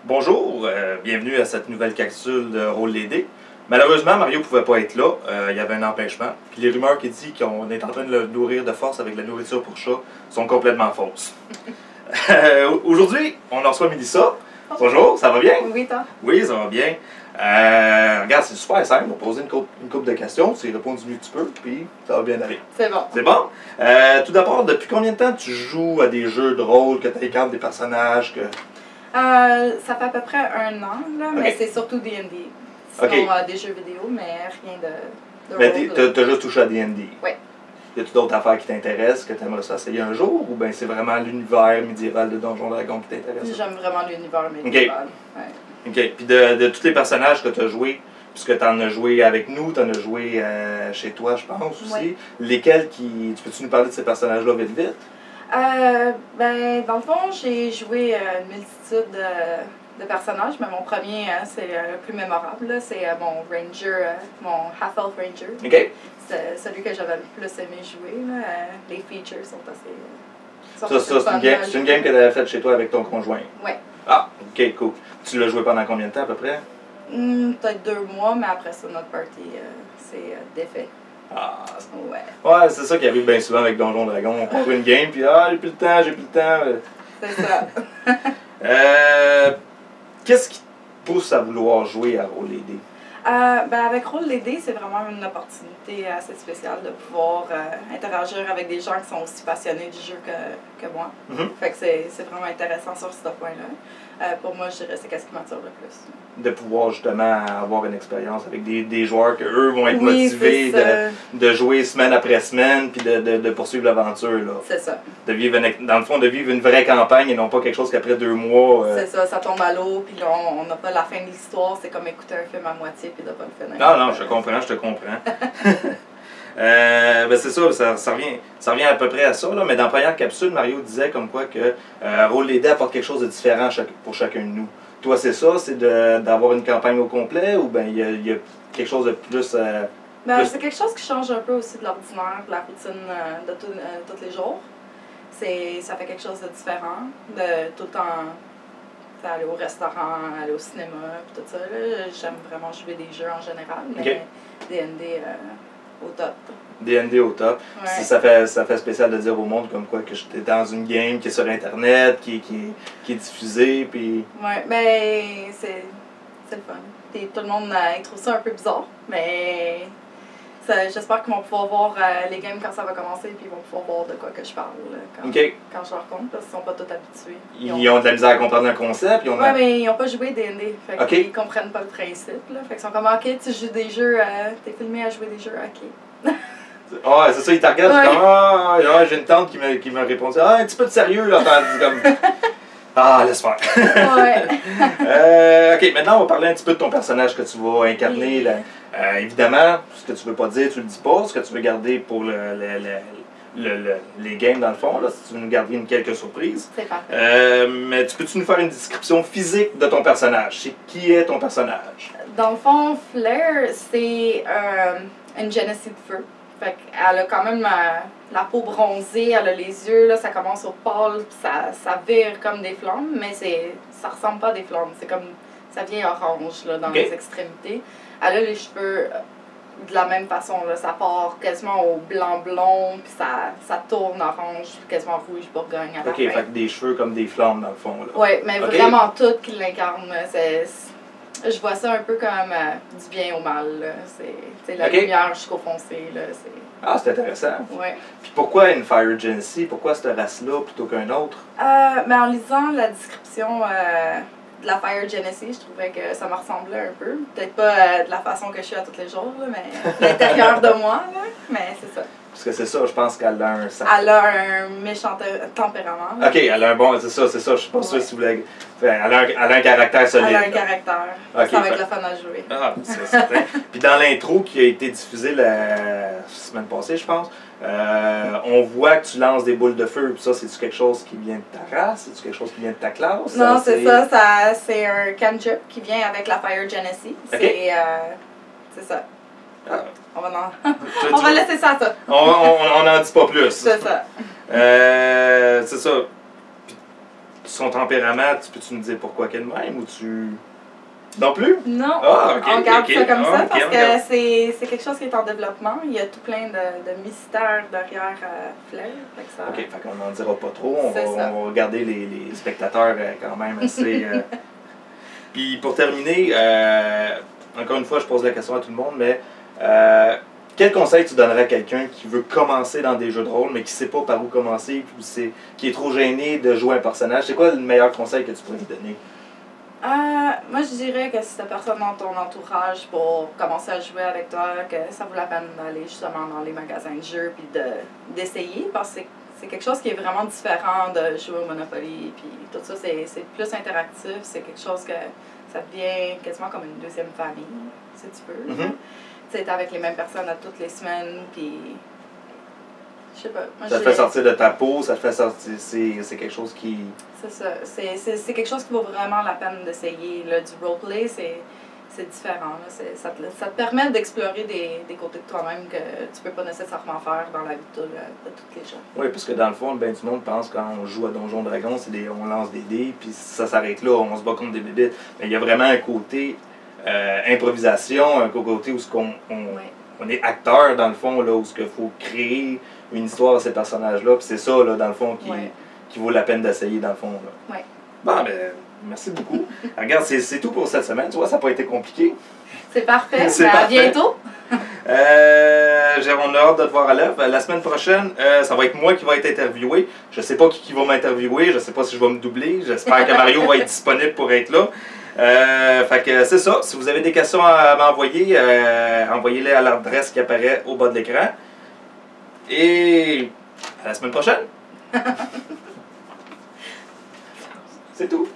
Bonjour, bienvenue à cette nouvelle capsule de Roll les dés. Malheureusement, Mario ne pouvait pas être là, il y avait un empêchement. Puis les rumeurs qui disent qu'on est en train de le nourrir de force avec la nourriture pour chat sont complètement fausses. Aujourd'hui, on en reçoit Mélissa. Bonjour, ça va bien? Oui, toi? Oui, ça va bien. Regarde, c'est super simple, on va poser une couple de questions, tu réponds du mieux que tu peux, puis ça va bien aller. C'est bon. C'est bon? Tout d'abord, depuis combien de temps tu joues à des jeux de rôle, que tu incarnes des personnages, que... Ça fait à peu près 1 an, là, mais Ok. c'est surtout D&D. Sinon, des jeux vidéo, mais rien de Mais rôle. t'as juste touché à D&D? Oui. Y a-tu d'autres affaires qui t'intéressent, que tu aimerais ça essayer un jour, ou bien c'est vraiment l'univers médiéval de Donjons Dragons qui t'intéresse? J'aime vraiment l'univers médiéval. Ouais. Ok. Puis de tous les personnages que tu as joués, puisque tu en as joué avec nous, tu en as joué chez toi, je pense aussi, Oui. lesquels qui... Tu peux-tu nous parler de ces personnages-là vite vite? Dans le fond, j'ai joué une multitude de personnages, mais mon premier, c'est le plus mémorable, là, c'est mon Ranger, mon Half-Elf Ranger. Ok. C'est celui que j'avais le plus aimé jouer. Là. Les features sont assez... C'est une game que tu avais faite chez toi avec ton conjoint? Oui. Ah, ok, cool. Tu l'as joué pendant combien de temps à peu près? Peut-être 2 mois, mais après ça, notre party, c'est défait. Ah, Ouais. ouais, c'est ça qui arrive bien souvent avec Donjons Dragons. On part une game, puis j'ai plus le temps, j'ai plus le temps. C'est ça. Qu'est-ce qui te pousse à vouloir jouer à Roll les dés? Avec Roll les dés, c'est vraiment une opportunité assez spéciale de pouvoir interagir avec des gens qui sont aussi passionnés du jeu que moi. Fait que c'est vraiment intéressant sur ce point-là. Pour moi, je dirais c'est ce qui m'attire le plus. De pouvoir justement avoir une expérience avec des joueurs que eux vont être Oui, motivés c'est de jouer semaine après semaine puis de poursuivre l'aventure. C'est ça. De vivre dans le fond, de vivre une vraie campagne et non pas quelque chose qu'après 2 mois. C'est ça, ça tombe à l'eau, puis là, on n'a pas la fin de l'histoire, c'est comme écouter un film à moitié puis de pas le finir. Non, je te comprends. C'est ça revient à peu près à ça. Là, mais dans la première capsule, Mario disait comme quoi que Roll les dés apporte quelque chose de différent pour chacun de nous. Toi, c'est ça, c'est d'avoir une campagne au complet ou bien il y a quelque chose de plus... C'est quelque chose qui change un peu aussi de l'ordinaire, de la routine de tous les jours. Ça fait quelque chose de différent, de tout le temps aller au restaurant, aller au cinéma, puis tout ça. J'aime vraiment jouer des jeux en général, mais D&D au top. D&D au top. Ouais. Ça fait spécial de dire au monde comme quoi que j'étais dans une game qui est sur Internet, qui est diffusée, puis... Ouais, mais c'est le fun. Puis tout le monde il trouve ça un peu bizarre, mais j'espère qu'ils vont pouvoir voir les games quand ça va commencer, puis ils vont pouvoir voir de quoi que je parle quand je leur compte, parce qu'ils sont pas tous habitués. Ils ont de la misère à comprendre le concept. Mais ils n'ont pas joué D&D, fait qu'ils comprennent pas le principe. Là. Fait qu'ils sont comme, ok, tu joues des jeux, t'es filmé à jouer des jeux, ok. Ah, c'est ça, ils te regardent, comme, j'ai une tante qui m'a répondu, un petit peu de sérieux, là, comme... laisse faire. Ouais. Ok, maintenant on va parler un petit peu de ton personnage que tu vas incarner. Là. Évidemment, ce que tu veux pas dire, tu le dis pas. Ce que tu veux garder pour les games, dans le fond, là, si tu veux nous garder quelques surprises. C'est parfait. Mais peux-tu nous faire une description physique de ton personnage? C'est qui est ton personnage? Dans le fond, Flair, c'est une Genesee de feu. Fait qu'elle a quand même la peau bronzée, elle a les yeux, là, ça commence au pâle, puis ça vire comme des flammes, mais ça ressemble pas à des flammes, c'est comme, ça vient orange là, dans les extrémités. Elle a les cheveux de la même façon, là, ça part quasiment au blanc blond, puis ça tourne orange, quasiment rouge bourgogne à la fin. Fait que des cheveux comme des flammes dans le fond. Oui, mais vraiment tout qui l'incarne. Je vois ça un peu comme du bien au mal. C'est la lumière jusqu'au foncé. C'est intéressant. Ouais. Puis pourquoi une Fire Genesee? Pourquoi cette race-là plutôt qu'un autre? En lisant la description de la Fire Genesee, je trouvais que ça me ressemblait un peu. Peut-être pas de la façon que je suis à tous les jours, là, mais l'intérieur de moi. Là, mais c'est ça. Parce que c'est ça, je pense qu'elle a un... Elle a un méchant tempérament. Là. Ok, elle a un bon... C'est ça, je suis pas sûr si vous voulez... Elle a un caractère solide. Elle a un caractère. Okay, ça va être le fun à jouer. C'est certain. Puis dans l'intro qui a été diffusée la semaine passée, je pense, on voit que tu lances des boules de feu. Puis ça, c'est-tu quelque chose qui vient de ta race? C'est-tu quelque chose qui vient de ta classe? Non, c'est ça. C'est un cantrip qui vient avec la Fire Genesee. Okay. C'est ça. On va laisser ça à ça. On n'en dit pas plus. C'est ça. C'est ça. son tempérament, peux-tu me dire pourquoi qu'elle même ou tu. Non plus? Non, Ah, ok, on garde ok. ça comme ça Ok, parce on que garde. c'est quelque chose qui est en développement. Il y a tout plein de mystères derrière Flair. Fait que ça... Ok, fait qu'on n'en dira pas trop. On C'est ça. va garder les spectateurs quand même assez. Puis pour terminer, encore une fois, je pose la question à tout le monde, mais quel conseil tu donnerais à quelqu'un qui veut commencer dans des jeux de rôle, mais qui ne sait pas par où commencer, puis qui est trop gêné de jouer un personnage? C'est quoi le meilleur conseil que tu pourrais lui donner? Moi, je dirais que si t'as personne dans ton entourage pour commencer à jouer avec toi, que ça vaut la peine d'aller justement dans les magasins de jeux puis d'essayer parce que c'est quelque chose qui est vraiment différent de jouer au Monopoly puis tout ça, c'est plus interactif, c'est quelque chose que ça devient quasiment comme une deuxième famille, si tu veux. Mm-hmm. Tu sais, t'es avec les mêmes personnes à toutes les semaines puis... Je sais pas. Moi, Ça te fait sortir de ta peau, ça te fait sortir. C'est quelque chose qui. C'est ça. C'est quelque chose qui vaut vraiment la peine d'essayer. Du roleplay, c'est différent. Là. Ça te permet d'explorer des côtés de toi-même que tu peux pas nécessairement faire dans la vie de tous les gens. Oui, parce que dans le fond, ben du monde pense quand on joue à Donjon Dragon, on lance des dés, puis ça s'arrête là, on se bat contre des bébites. Mais il y a vraiment un côté improvisation, un côté où on est acteur, dans le fond, là, où il faut créer une histoire à ces personnages-là. Puis c'est ça, là, dans le fond, qui vaut la peine d'essayer, dans le fond. Là. Ouais. Bon, ben, merci beaucoup. Regarde, c'est tout pour cette semaine. Tu vois, ça n'a pas été compliqué. C'est parfait. C'est À bientôt. on a hâte de te voir à l'œuvre. La semaine prochaine, ça va être moi qui va être interviewé. Je ne sais pas qui va m'interviewer. Je ne sais pas si je vais me doubler. J'espère que Mario va être disponible pour être là. Fait que c'est ça. Si vous avez des questions à m'envoyer, envoyez-les à l'adresse qui apparaît au bas de l'écran. Et à la semaine prochaine. C'est tout.